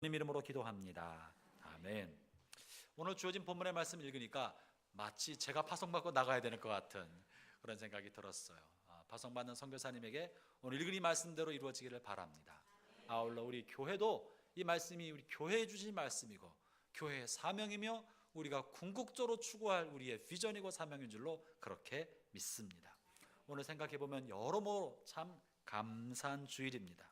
주님 이름으로 기도합니다. 아멘. 오늘 주어진 본문의 말씀 읽으니까 마치 제가 파송받고 나가야 되는 것 같은 그런 생각이 들었어요. 파송받는 선교사님에게 오늘 읽은 이 말씀대로 이루어지기를 바랍니다. 아울러 우리 교회도 이 말씀이 우리 교회에 주신 말씀이고 교회의 사명이며 우리가 궁극적으로 추구할 우리의 비전이고 사명인 줄로 그렇게 믿습니다. 오늘 생각해 보면 여러모로 참 감사한 주일입니다.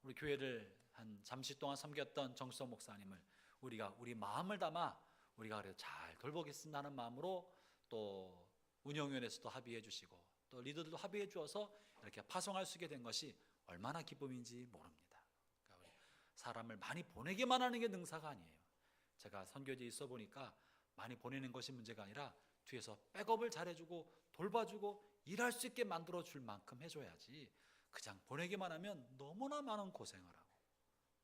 우리 교회를 한 잠시 동안 섬겼던 정수성 목사님을 우리가 우리 마음을 담아 우리가 그래도 잘 돌보겠습니다 하는 마음으로 또 운영위원회에서도 합의해 주시고 또 리더들도 합의해 주어서 이렇게 파송할 수 있게 된 것이 얼마나 기쁨인지 모릅니다. 그러니까 우리 사람을 많이 보내기만 하는 게 능사가 아니에요. 제가 선교지에 있어 보니까 많이 보내는 것이 문제가 아니라 뒤에서 백업을 잘해주고 돌봐주고 일할 수 있게 만들어줄 만큼 해줘야지 그냥 보내기만 하면 너무나 많은 고생을 하고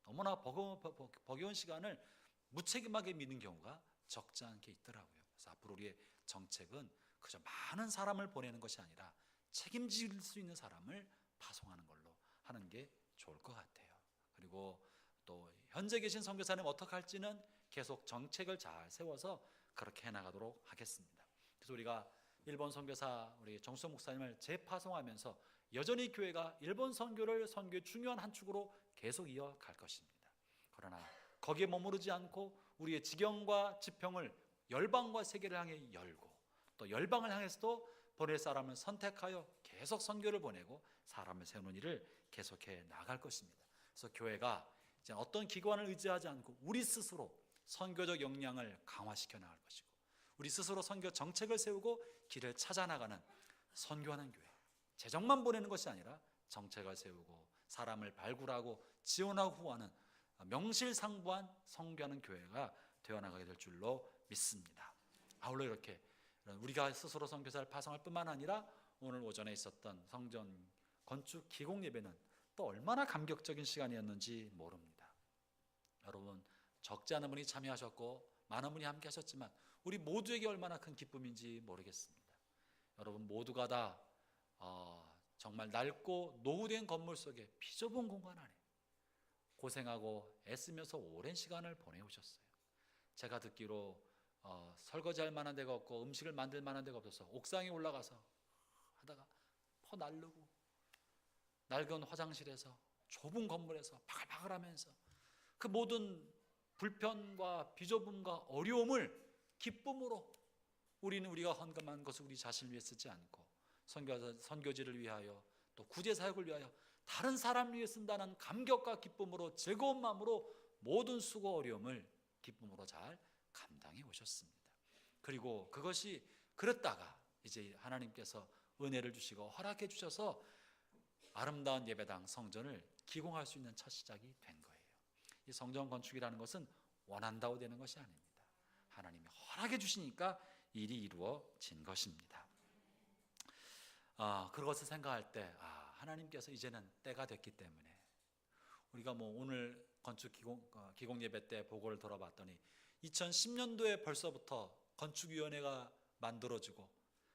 너무나 버거운 시간을 무책임하게 미는 경우가 적지 않게 있더라고요. 그래서 앞으로 우리의 정책은 그저 많은 사람을 보내는 것이 아니라 책임질 수 있는 사람을 파송하는 걸로 하는 게 좋을 것 같아요. 그리고 또 현재 계신 선교사님 어떻게 할지는 계속 정책을 잘 세워서 그렇게 해나가도록 하겠습니다. 그래서 우리가 일본 선교사 우리 정수성 목사님을 재파송하면서 여전히 교회가 일본 선교를 선교의 중요한 한 축으로 계속 이어갈 것입니다. 그러나 거기에 머무르지 않고 우리의 지경과 지평을 열방과 세계를 향해 열고 또 열방을 향해서도 보낼 사람을 선택하여 계속 선교를 보내고 사람을 세우는 일을 계속해 나갈 것입니다. 그래서 교회가 이제 어떤 기관을 의지하지 않고 우리 스스로 선교적 역량을 강화시켜 나갈 것이고 우리 스스로 선교 정책을 세우고 길을 찾아 나가는 선교하는 교회, 재정만 보내는 것이 아니라 정책을 세우고 사람을 발굴하고 지원하고 후원하는 명실상부한 선교하는 교회가 되어나가게 될 줄로 믿습니다. 아울러 이렇게 우리가 스스로 선교사를 파송할 뿐만 아니라 오늘 오전에 있었던 성전 건축 기공 예배는 또 얼마나 감격적인 시간이었는지 모릅니다. 여러분 적지 않은 분이 참여하셨고 많은 분이 함께 하셨지만 우리 모두에게 얼마나 큰 기쁨인지 모르겠습니다. 여러분 모두가 다 정말 낡고 노후된 건물 속에 비좁은 공간 안에 고생하고 애쓰면서 오랜 시간을 보내오셨어요. 제가 듣기로 설거지할 만한 데가 없고 음식을 만들 만한 데가 없어서 옥상에 올라가서 하다가 퍼 날르고 낡은 화장실에서 좁은 건물에서 바글바글하면서 그 모든 불편과 비좁음과 어려움을 기쁨으로 우리가 헌금한 것을 우리 자신을 위해 쓰지 않고 선교지를 위하여 또 구제사역을 위하여 다른 사람을 위해 쓴다는 감격과 기쁨으로 즐거운 마음으로 모든 수고 어려움을 기쁨으로 잘 감당해 오셨습니다. 그리고 그것이 그랬다가 이제 하나님께서 은혜를 주시고 허락해 주셔서 아름다운 예배당 성전을 기공할 수 있는 첫 시작이 된 거예요. 이 성전 건축이라는 것은 원한다고 되는 것이 아닙니다. 하나님이 허락해 주시니까 일이 이루어진 것입니다. 그것을 생각할 때 하나님께서 이제는 때가 됐기 때문에 우리가 오늘 건축 기공 예배 때 보고를 들어봤더니 2010년도에 벌써부터 건축위원회가 만들어지고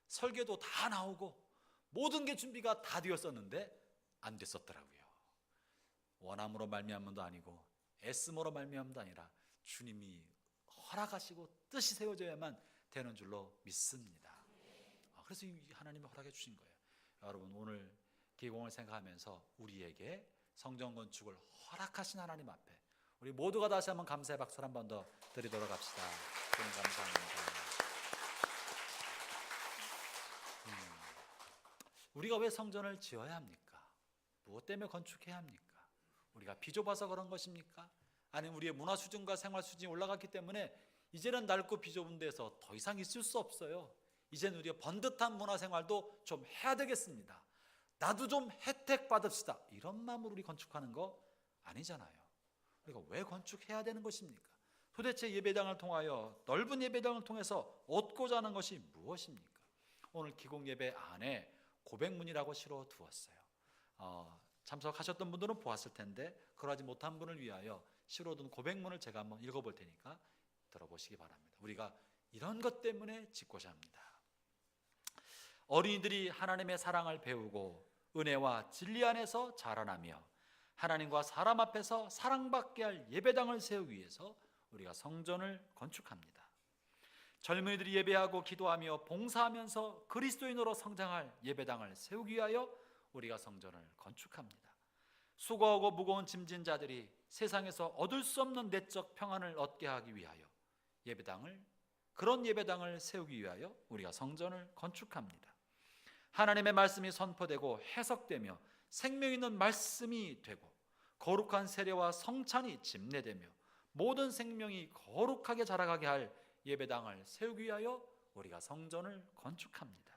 설계도 다 나오고 모든 게 준비가 다 되었었는데 안 됐었더라고요. 원함으로 말미암음도 아니고 애씀으로 말미암음도 아니라 주님이 허락하시고 뜻이 세워져야만 되는 줄로 믿습니다. 그래서 하나님이 허락해 주신 거예요. 여러분 오늘 기공을 생각하면서 우리에게 성전 건축을 허락하신 하나님 앞에 우리 모두가 다시 한번 감사의 박수를 한 번 더 드리도록 합시다. 주님 감사합니다. 우리가 왜 성전을 지어야 합니까? 무엇 때문에 건축해야 합니까? 우리가 비좁아서 그런 것입니까? 아니면 우리의 문화 수준과 생활 수준이 올라갔기 때문에 이제는 낡고 비좁은 데서 더 이상 있을 수 없어요. 이제는 우리가 번듯한 문화생활도 좀 해야 되겠습니다. 나도 좀 혜택 받읍시다. 이런 마음으로 우리 건축하는 거 아니잖아요. 우리가 왜 건축해야 되는 것입니까? 도대체 예배당을 통하여 넓은 예배당을 통해서 얻고자 하는 것이 무엇입니까? 오늘 기공예배 안에 고백문이라고 실어 두었어요. 참석하셨던 분들은 보았을 텐데 그러하지 못한 분을 위하여 실어둔 고백문을 제가 한번 읽어볼 테니까 들어보시기 바랍니다. 우리가 이런 것 때문에 짓고자 합니다. 어린이들이 하나님의 사랑을 배우고 은혜와 진리 안에서 자라나며 하나님과 사람 앞에서 사랑받게 할 예배당을 세우기 위해서 우리가 성전을 건축합니다. 젊은이들이 예배하고 기도하며 봉사하면서 그리스도인으로 성장할 예배당을 세우기 위하여 우리가 성전을 건축합니다. 수고하고 무거운 짐진 자들이 세상에서 얻을 수 없는 내적 평안을 얻게 하기 위하여 그런 예배당을 세우기 위하여 우리가 성전을 건축합니다. 하나님의 말씀이 선포되고 해석되며 생명 있는 말씀이 되고 거룩한 세례와 성찬이 집례되며 모든 생명이 거룩하게 자라가게 할 예배당을 세우기 위하여 우리가 성전을 건축합니다.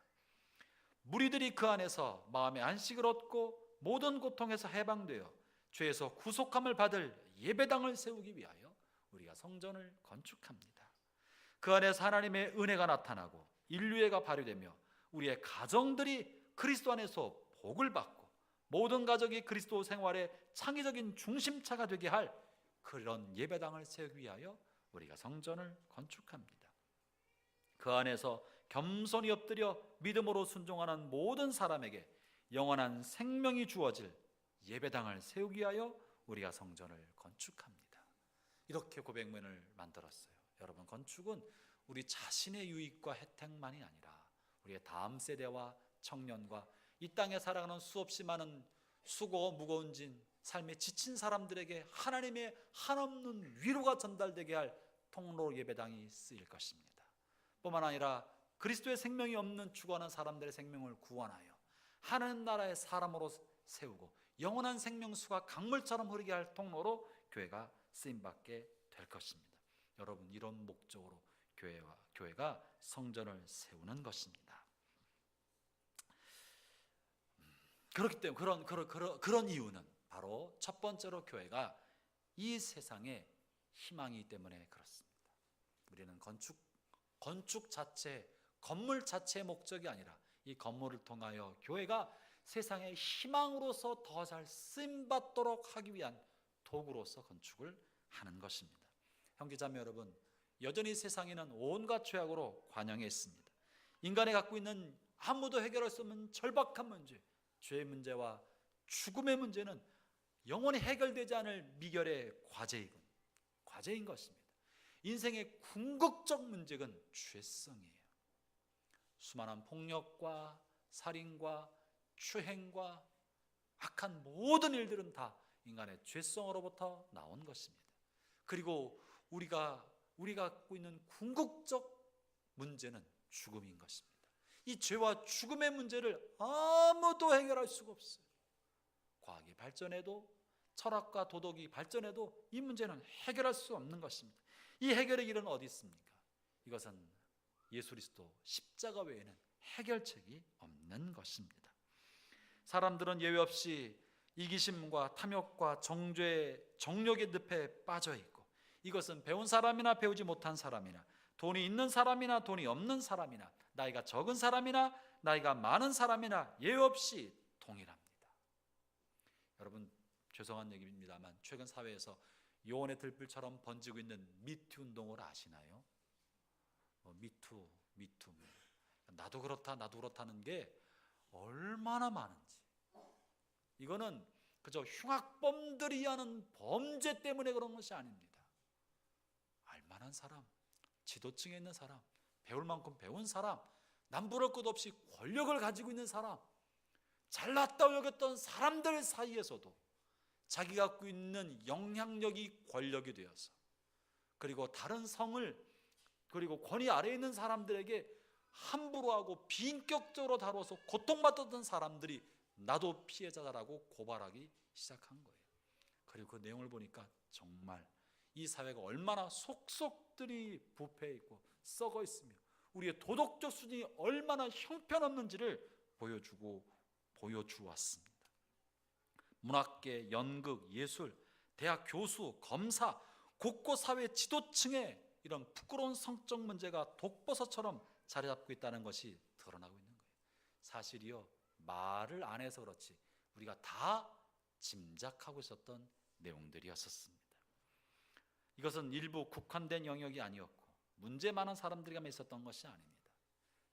무리들이 그 안에서 마음의 안식을 얻고 모든 고통에서 해방되어 죄에서 구속함을 받을 예배당을 세우기 위하여 우리가 성전을 건축합니다. 그 안에서 하나님의 은혜가 나타나고 인류애가 발휘되며 우리의 가정들이 그리스도 안에서 복을 받고 모든 가족이 그리스도 생활의 창의적인 중심차가 되게 할 그런 예배당을 세우기 위하여 우리가 성전을 건축합니다. 그 안에서 겸손히 엎드려 믿음으로 순종하는 모든 사람에게 영원한 생명이 주어질 예배당을 세우기 위하여 우리가 성전을 건축합니다. 이렇게 고백문을 만들었어요. 여러분, 건축은 우리 자신의 유익과 혜택만이 아니라 우리의 다음 세대와 청년과 이 땅에 살아가는 수없이 많은 수고 무거운 짐 삶에 지친 사람들에게 하나님의 한없는 위로가 전달되게 할 통로 예배당이 쓰일 것입니다. 뿐만 아니라 그리스도의 생명이 없는 죽어가는 사람들의 생명을 구원하여 하나님 나라의 사람으로 세우고 영원한 생명수가 강물처럼 흐르게 할 통로로 교회가 쓰임받게 될 것입니다. 여러분, 이런 목적으로 교회가 성전을 세우는 것입니다. 그렇기 때문에 그런 이유는 바로 첫 번째로 교회가 이 세상에 희망이기 때문에 그렇습니다. 우리는 건축 자체, 건물 자체의 목적이 아니라 이 건물을 통하여 교회가 세상의 희망으로서 더 잘 쓰임받도록 하기 위한 도구로서 건축을 하는 것입니다. 형제자매 여러분, 여전히 세상에는 온갖 죄악으로 관영해 있습니다. 인간이 갖고 있는 아무도 해결할 수 없는 절박한 문제, 죄의 문제와 죽음의 문제는 영원히 해결되지 않을 미결의 과제인 것입니다. 인생의 궁극적 문제는 죄성이에요. 수많은 폭력과 살인과 추행과 악한 모든 일들은 다 인간의 죄성으로부터 나온 것입니다. 그리고 우리가 갖고 있는 궁극적 문제는 죽음인 것입니다. 이 죄와 죽음의 문제를 아무도 해결할 수가 없어요. 과학이 발전해도 철학과 도덕이 발전해도 이 문제는 해결할 수 없는 것입니다. 이 해결의 길은 어디 있습니까? 이것은 예수 그리스도 십자가 외에는 해결책이 없는 것입니다. 사람들은 예외 없이 이기심과 탐욕과 정욕의 늪에 빠져 있고, 이것은 배운 사람이나 배우지 못한 사람이나 돈이 있는 사람이나 돈이 없는 사람이나 나이가 적은 사람이나 나이가 많은 사람이나 예외 없이 동일합니다. 여러분, 죄송한 얘기입니다만 최근 사회에서 요원의 들불처럼 번지고 있는 미투 운동을 아시나요? 미투 나도 그렇다는 게 얼마나 많은지. 이거는 그저 흉악범들이 하는 범죄 때문에 그런 것이 아닙니다. 알만한 사람, 지도층에 있는 사람, 배울 만큼 배운 사람, 남부를 것 없이 권력을 가지고 있는 사람, 잘났다고 여겼던 사람들 사이에서도 자기 갖고 있는 영향력이 권력이 되어서, 그리고 다른 성을 그리고 권위 아래에 있는 사람들에게 함부로 하고 비인격적으로 다뤄서 고통받았던 사람들이 나도 피해자다라고 고발하기 시작한 거예요. 그리고 그 내용을 보니까 정말 이 사회가 얼마나 속속들이 부패해 있고 썩어 있으며 우리의 도덕적 수준이 얼마나 형편없는지를 보여주었습니다. 문학계, 연극, 예술, 대학 교수, 검사, 곳곳 사회 지도층에 이런 부끄러운 성적 문제가 독버섯처럼 자리 잡고 있다는 것이 드러나고 있는 거예요. 사실이요, 말을 안 해서 그렇지 우리가 다 짐작하고 있었던 내용들이었습니다. 이것은 일부 국한된 영역이 아니었고 문제 많은 사람들에게만 있었던 것이 아닙니다.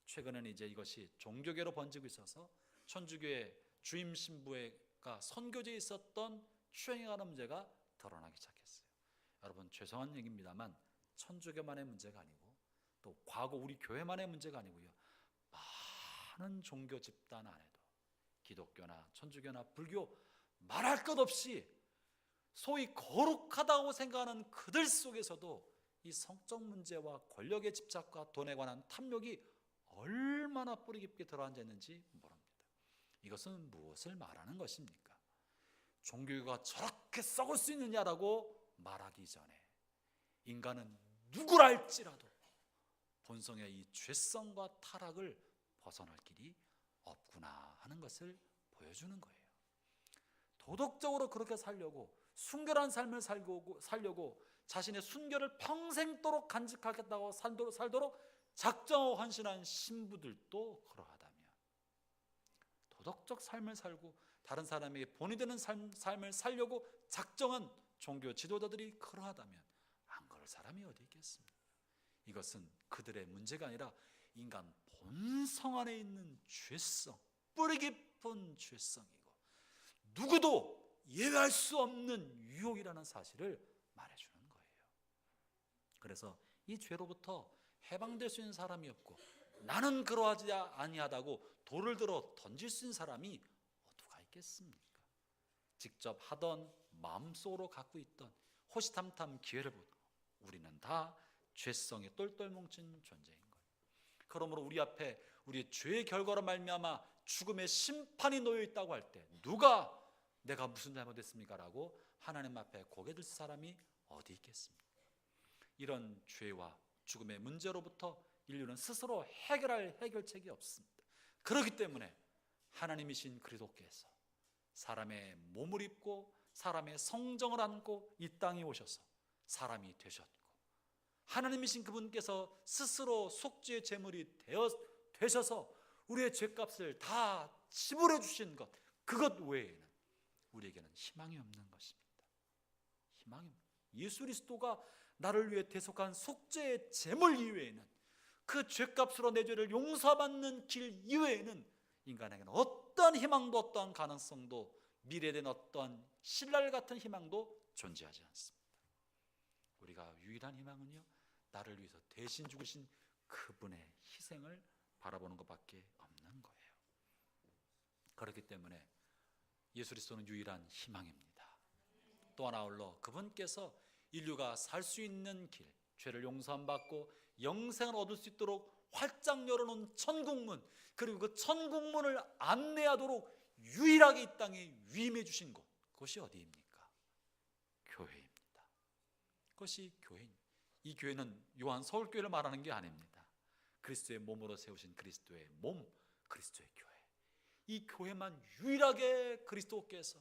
최근에는 이제 이것이 종교계로 번지고 있어서 천주교의 주임 신부가 선교제에 있었던 추행해가는 문제가 드러나기 시작했어요. 여러분, 죄송한 얘기입니다만 천주교만의 문제가 아니고 또 과거 우리 교회만의 문제가 아니고요, 많은 종교 집단 안에도 기독교나 천주교나 불교 말할 것 없이 소위 거룩하다고 생각하는 그들 속에서도 이 성적 문제와 권력의 집착과 돈에 관한 탐욕이 얼마나 뿌리 깊게 들어앉아 있는지 모릅니다. 이것은 무엇을 말하는 것입니까? 종교가 저렇게 썩을 수 있느냐라고 말하기 전에 인간은 누구랄지라도 본성의 이 죄성과 타락을 벗어날 길이 없구나 하는 것을 보여주는 거예요. 도덕적으로 그렇게 살려고, 순결한 삶을 살려고 자신의 순결을 평생도록 간직하겠다고 살도록 작정하고 헌신한 신부들도 그러하다면, 도덕적 삶을 살고 다른 사람에게 본이 되는 삶을 살려고 작정한 종교 지도자들이 그러하다면 안 그럴 사람이 어디 있겠습니까? 이것은 그들의 문제가 아니라 인간 본성 안에 있는 죄성, 뿌리 깊은 죄성이고 누구도 예외할 수 없는 유혹이라는 사실을 말해주는 거예요. 그래서 이 죄로부터 해방될 수 있는 사람이 없고 나는 그러하지 아니하다고 돌을 들어 던질 수 있는 사람이 누가 있겠습니까? 직접 하던 마음속으로 갖고 있던 호시탐탐 기회를 보고 우리는 다 죄성에 똘똘 뭉친 존재인 거예요. 그러므로 우리 앞에 우리의 죄의 결과로 말미암아 죽음의 심판이 놓여 있다고 할 때 누가 내가 무슨 잘못했습니까? 라고 하나님 앞에 고개 들 사람이 어디 있겠습니까? 이런 죄와 죽음의 문제로부터 인류는 스스로 해결할 해결책이 없습니다. 그렇기 때문에 하나님이신 그리스도께서 사람의 몸을 입고 사람의 성정을 안고 이 땅에 오셔서 사람이 되셨고, 하나님이신 그분께서 스스로 속죄의 제물이 되셔서 우리의 죄값을 다 지불해 주신 것, 그것 외에는 우리에게는 희망이 없는 것입니다. 희망이 없는, 예수 그리스도가 나를 위해 대속한 속죄의 제물 이외에는, 그 죄값으로 내 죄를 용서받는 길 이외에는 인간에게는 어떠한 희망도 어떠한 가능성도 미래에 대한 어떠한 신랄 같은 희망도 존재하지 않습니다. 우리가 유일한 희망은요, 나를 위해서 대신 죽으신 그분의 희생을 바라보는 것밖에 없는 거예요. 그렇기 때문에 예수 그리스도는 유일한 희망입니다. 또 하나 아울러 그분께서 인류가 살 수 있는 길, 죄를 용서받고 영생을 얻을 수 있도록 활짝 열어놓은 천국문, 그리고 그 천국문을 안내하도록 유일하게 이 땅에 위임해 주신 곳, 그것이 어디입니까? 교회입니다. 그것이 교회입니다. 이 교회는 요한 서울교회를 말하는 게 아닙니다. 그리스도의 몸으로 세우신 그리스도의 몸, 그리스도의 교회. 이 교회만 유일하게 그리스도께서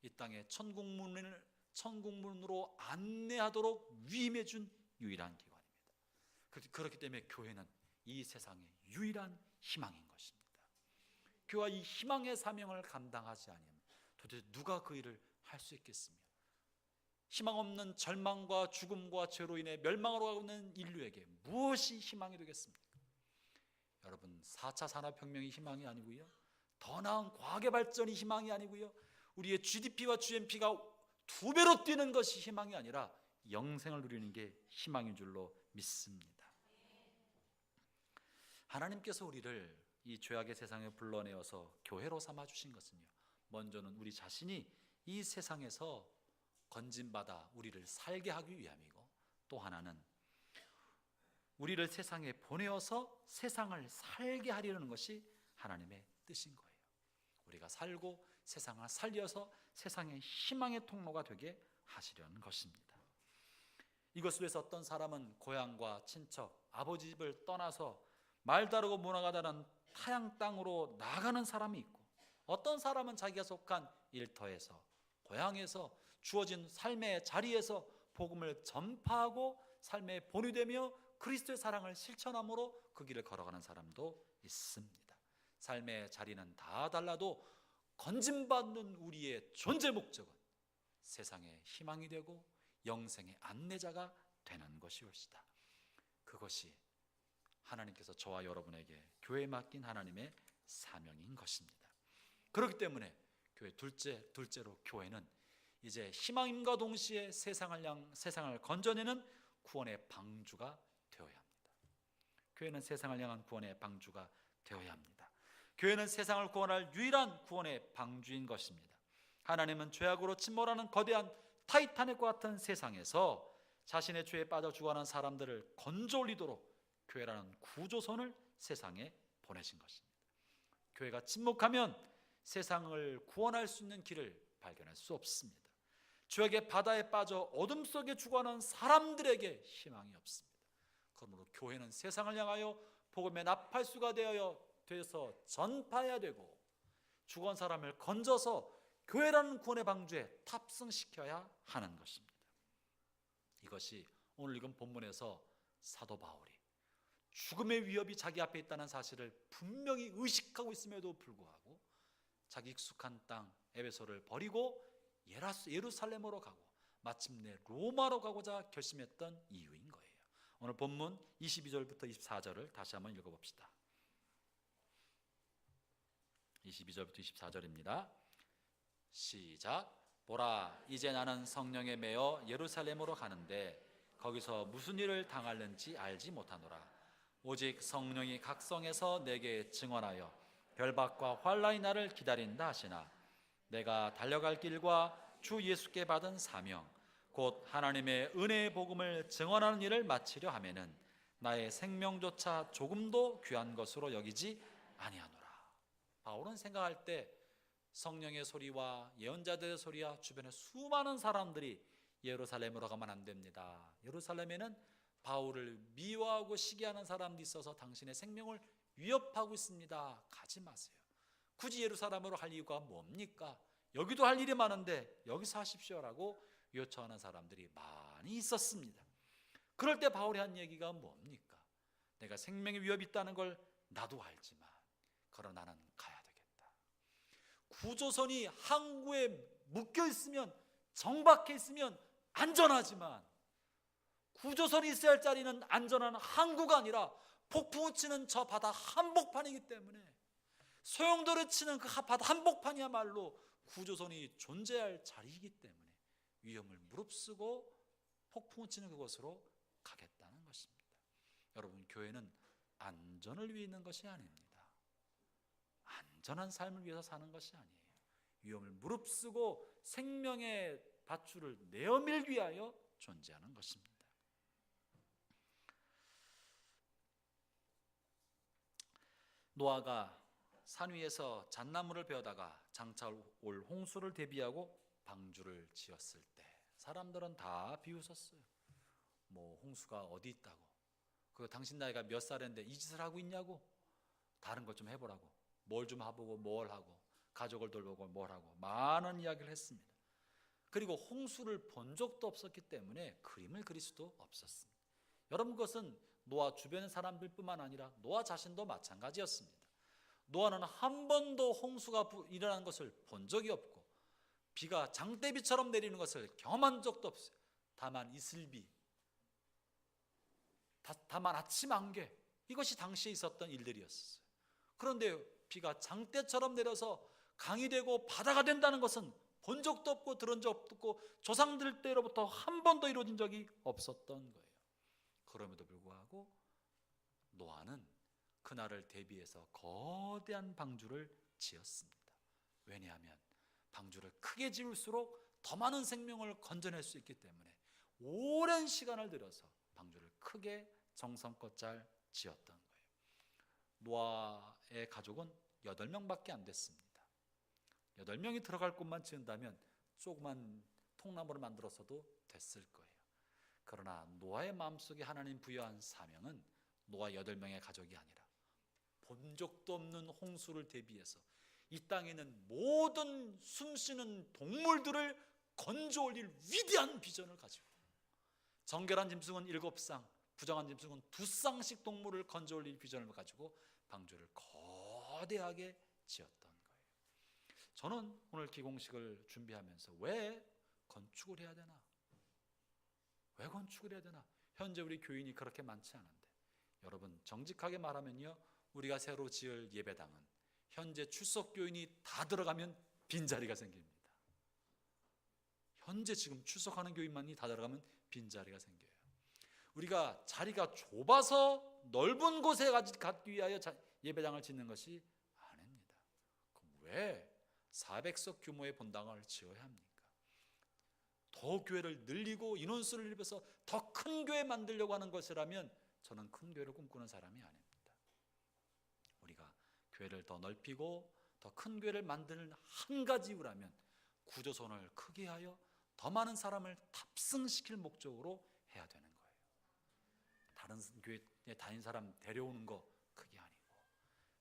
이 땅에 천국문으로 안내하도록 위임해 준 유일한 기관입니다. 그렇기 때문에 교회는 이 세상의 유일한 희망인 것입니다. 교회가 이 희망의 사명을 감당하지 않으면 도대체 누가 그 일을 할 수 있겠으며, 희망 없는 절망과 죽음과 죄로 인해 멸망으로 가고 있는 인류에게 무엇이 희망이 되겠습니까? 여러분, 4차 산업혁명이 희망이 아니고요, 더 나은 과학의 발전이 희망이 아니고요, 우리의 GDP와 GNP가 2배로 뛰는 것이 희망이 아니라 영생을 누리는 게 희망인 줄로 믿습니다. 하나님께서 우리를 이 죄악의 세상에 불러내어서 교회로 삼아주신 것은요, 먼저는 우리 자신이 이 세상에서 건진받아 우리를 살게 하기 위함이고, 또 하나는 우리를 세상에 보내어서 세상을 살게 하려는 것이 하나님의 뜻인 거예요. 우리가 살고 세상을 살려서 세상의 희망의 통로가 되게 하시려는 것입니다. 이것을 위해서 어떤 사람은 고향과 친척, 아버지 집을 떠나서 말 다르고 문화가 다른 타양 땅으로 나가는 사람이 있고, 어떤 사람은 자기가 속한 일터에서, 고향에서 주어진 삶의 자리에서 복음을 전파하고 삶의 본이 되며 그리스도의 사랑을 실천함으로 그 길을 걸어가는 사람도 있습니다. 삶의 자리는 다 달라도 건진받는 우리의 존재 목적은 세상의 희망이 되고 영생의 안내자가 되는 것이옵시다. 그것이 하나님께서 저와 여러분에게 교회에 맡긴 하나님의 사명인 것입니다. 그렇기 때문에 교회 둘째로 교회는 이제 희망임과 동시에 세상을 건져내는 구원의 방주가 되어야 합니다. 교회는 세상을 향한 구원의 방주가 되어야 합니다. 교회는 세상을 구원할 유일한 구원의 방주인 것입니다. 하나님은 죄악으로 침몰하는 거대한 타이타닉과 같은 세상에서 자신의 죄에 빠져 죽어가는 사람들을 건져 올리도록 교회라는 구조선을 세상에 보내신 것입니다. 교회가 침묵하면 세상을 구원할 수 있는 길을 발견할 수 없습니다. 죄악의 바다에 빠져 어둠 속에 죽어가는 사람들에게 희망이 없습니다. 그러므로 교회는 세상을 향하여 복음의 나팔수가 되어서 전파해야 되고, 죽은 사람을 건져서 교회라는 구원의 방주에 탑승시켜야 하는 것입니다. 이것이 오늘 읽은 본문에서 사도 바울이 죽음의 위협이 자기 앞에 있다는 사실을 분명히 의식하고 있음에도 불구하고 자기 익숙한 땅 에베소를 버리고 예루살렘으로 가고 마침내 로마로 가고자 결심했던 이유인 거예요. 오늘 본문 22절부터 24절을 다시 한번 읽어봅시다. 22절부터 24절입니다. 시작. 보라, 이제 나는 성령에 매여 예루살렘으로 가는데 거기서 무슨 일을 당할는지 알지 못하노라. 오직 성령이 각성에서 내게 증언하여 결박과 환난이 나를 기다린다 하시나, 내가 달려갈 길과 주 예수께 받은 사명 곧 하나님의 은혜의 복음을 증언하는 일을 마치려 하면은 나의 생명조차 조금도 귀한 것으로 여기지 아니하노라. 바울은 생각할 때 성령의 소리와 예언자들의 소리와 주변에 수많은 사람들이 예루살렘으로 가면 안 됩니다. 예루살렘에는 바울을 미워하고 시기하는 사람들이 있어서 당신의 생명을 위협하고 있습니다. 가지 마세요. 굳이 예루살렘으로 갈 이유가 뭡니까? 여기도 할 일이 많은데 여기서 하십시오라고 요청하는 사람들이 많이 있었습니다. 그럴 때 바울이 한 얘기가 뭡니까? 내가 생명의 위협이 있다는 걸 나도 알지만 그러나 나는 가야 되겠다. 구조선이 항구에 묶여 있으면, 정박해 있으면 안전하지만 구조선이 있어야 할 자리는 안전한 항구가 아니라 폭풍우 치는 저 바다 한복판이기 때문에, 소용돌이 치는 그 바다 한복판이야말로 구조선이 존재할 자리이기 때문에 위험을 무릅쓰고 폭풍우 치는 그곳으로 가겠다는 것입니다. 여러분, 교회는 안전을 위해 있는 것이 아닙니다. 안전한 삶을 위해서 사는 것이 아니에요. 위험을 무릅쓰고 생명의 밧줄을 내어밀 위하여 존재하는 것입니다. 노아가 산 위에서 잣나무를 베어다가 장차 올 홍수를 대비하고 방주를 지었을 때 사람들은 다 비웃었어요. 뭐 홍수가 어디 있다고, 그 당신 나이가 몇 살인데 이 짓을 하고 있냐고, 다른 것 좀 해보라고, 뭘 좀 해보고 뭘 하고, 가족을 돌보고 뭘 하고, 많은 이야기를 했습니다. 그리고 홍수를 본 적도 없었기 때문에 그림을 그릴 수도 없었습니다. 여러분, 그것은 노아 주변의 사람들뿐만 아니라 노아 자신도 마찬가지였습니다. 노아는 한 번도 홍수가 일어나는 것을 본 적이 없고 비가 장대비처럼 내리는 것을 경험한 적도 없어요. 다만 이슬비, 다만 아침 안개, 이것이 당시에 있었던 일들이었어요. 그런데 비가 장대처럼 내려서 강이 되고 바다가 된다는 것은 본 적도 없고 들은 적도 없고 조상들 때로부터 한 번도 이루어진 적이 없었던 거예요. 그럼에도 불구하고 노아는 그날을 대비해서 거대한 방주를 지었습니다. 왜냐하면 방주를 크게 지을수록 더 많은 생명을 건져낼 수 있기 때문에 오랜 시간을 들여서 방주를 크게 정성껏 잘 지었던 거예요. 노아의 가족은 8명밖에 안 됐습니다. 8명이 들어갈 곳만 지은다면 조그만 통나무를 만들어서도 됐을 거예요. 그러나 노아의 마음속에 하나님 부여한 사명은 노아 8명의 가족이 아니라 본 적도 없는 홍수를 대비해서 이 땅에 있는 모든 숨쉬는 동물들을 건져 올릴 위대한 비전을 가지고, 정결한 짐승은 7쌍, 부정한 짐승은 2쌍씩 동물을 건져 올릴 비전을 가지고 방주를 거대하게 지었던 거예요. 저는 오늘 기공식을 준비하면서 왜 건축을 해야 되나? 왜 건축을 해야 되나? 현재 우리 교인이 그렇게 많지 않은데, 여러분 정직하게 말하면요, 우리가 새로 지을 예배당은 현재 출석 교인이 다 들어가면 빈자리가 생깁니다. 현재 지금 출석하는 교인만이 다 들어가면 빈자리가 생겨요. 우리가 자리가 좁아서 넓은 곳에 갖기 위하여 예배당을 짓는 것이 아닙니다. 그럼 왜 400석 규모의 본당을 지어야 합니까? 더 교회를 늘리고 인원수를 늘려서 더 큰 교회 만들려고 하는 것이라면 저는 큰 교회를 꿈꾸는 사람이 아닙니다. 우리가 교회를 더 넓히고 더 큰 교회를 만드는 한 가지 이유라면 구조선을 크게 하여 더 많은 사람을 탑승시킬 목적으로 해야 되는 거예요. 다른 교회에 다닌 사람 데려오는 거 그게 아니고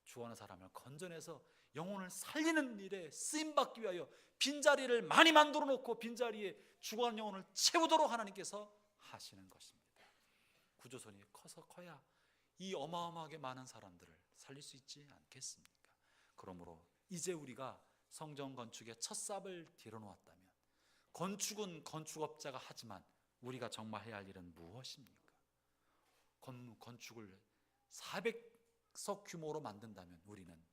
주어하는 사람을 건져내서 영혼을 살리는 일에 쓰임받기 위하여 빈자리를 많이 만들어 놓고 빈자리에 죽어가는 영혼을 채우도록 하나님께서 하시는 것입니다. 구조선이 커야 이 어마어마하게 많은 사람들을 살릴 수 있지 않겠습니까? 그러므로 이제 우리가 성전 건축의 첫 삽을 들여놓았다면 건축은 건축업자가 하지만 우리가 정말 해야 할 일은 무엇입니까? 건축을 400석 규모로 만든다면 우리는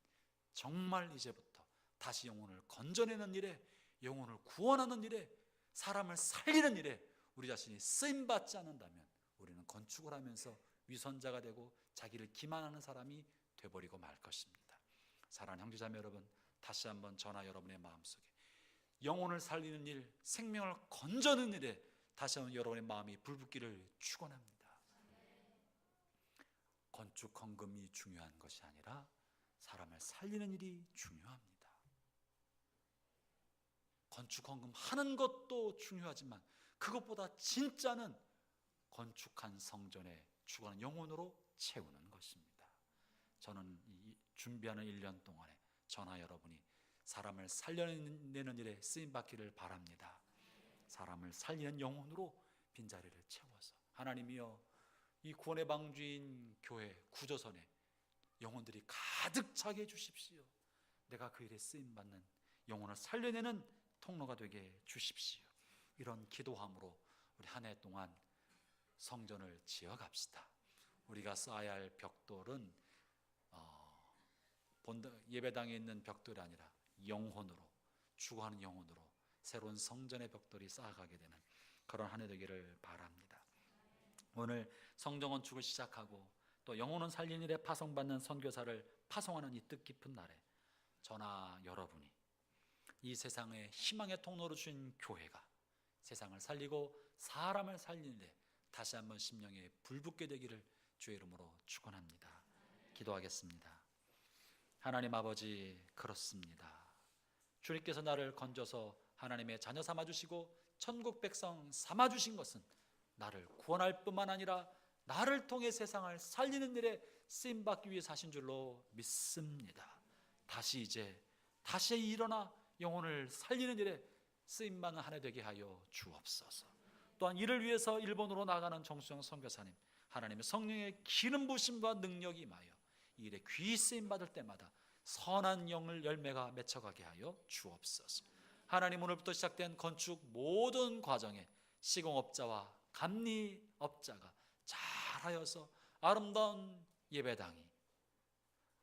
정말 이제부터 다시 영혼을 건져내는 일에, 영혼을 구원하는 일에, 사람을 살리는 일에 우리 자신이 쓰임받지 않는다면 우리는 건축을 하면서 위선자가 되고 자기를 기만하는 사람이 되어버리고 말 것입니다. 사랑하는 형제자매 여러분, 다시 한번 저나 여러분의 마음속에 영혼을 살리는 일, 생명을 건져내는 일에 다시 한번 여러분의 마음이 불붙기를 축원합니다. 건축 헌금이 중요한 것이 아니라 사람을 살리는 일이 중요합니다. 건축 헌금 하는 것도 중요하지만 그것보다 진짜는 건축한 성전에 죽어가는 영혼으로 채우는 것입니다. 저는 이 준비하는 1년 동안에 저나 여러분이 사람을 살려내는 일에 쓰임받기를 바랍니다. 사람을 살리는 영혼으로 빈자리를 채워서 하나님이여 이 구원의 방주인 교회 구조선에 영혼들이 가득 차게 해주십시오. 내가 그 일에 쓰임받는 영혼을 살려내는 통로가 되게 해주십시오. 이런 기도함으로 우리 한 해 동안 성전을 지어갑시다. 우리가 쌓아야 할 벽돌은 예배당에 있는 벽돌이 아니라 영혼으로, 죽어가는 영혼으로 새로운 성전의 벽돌이 쌓아가게 되는 그런 한 해 되기를 바랍니다. 오늘 성전 건축을 시작하고 또 영혼은 살리는 일에 파송받는 선교사를 파송하는 이 뜻깊은 날에 저나 여러분이 이 세상의 희망의 통로로 주신 교회가 세상을 살리고 사람을 살리는 데 다시 한번 심령에 불붙게 되기를 주의 이름으로 축원합니다. 기도하겠습니다. 하나님 아버지, 그렇습니다. 주님께서 나를 건져서 하나님의 자녀 삼아주시고 천국 백성 삼아주신 것은 나를 구원할 뿐만 아니라 나를 통해 세상을 살리는 일에 쓰임받기 위해 사신 줄로 믿습니다. 다시 일어나 영혼을 살리는 일에 쓰임받는 한 해 되게 하여 주옵소서. 또한 이를 위해서 일본으로 나가는 정수영 선교사님, 하나님의 성령의 기름 부심과 능력이 임하여 이 일에 귀히 쓰임받을 때마다 선한 영을 열매가 맺혀가게 하여 주옵소서. 하나님, 오늘부터 시작된 건축 모든 과정에 시공업자와 감리업자가 잘하여서 아름다운 예배당이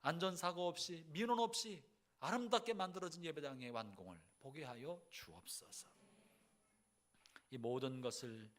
안전사고 없이 민원 없이 아름답게 만들어진 예배당의 완공을 보게 하여 주옵소서. 이 모든 것을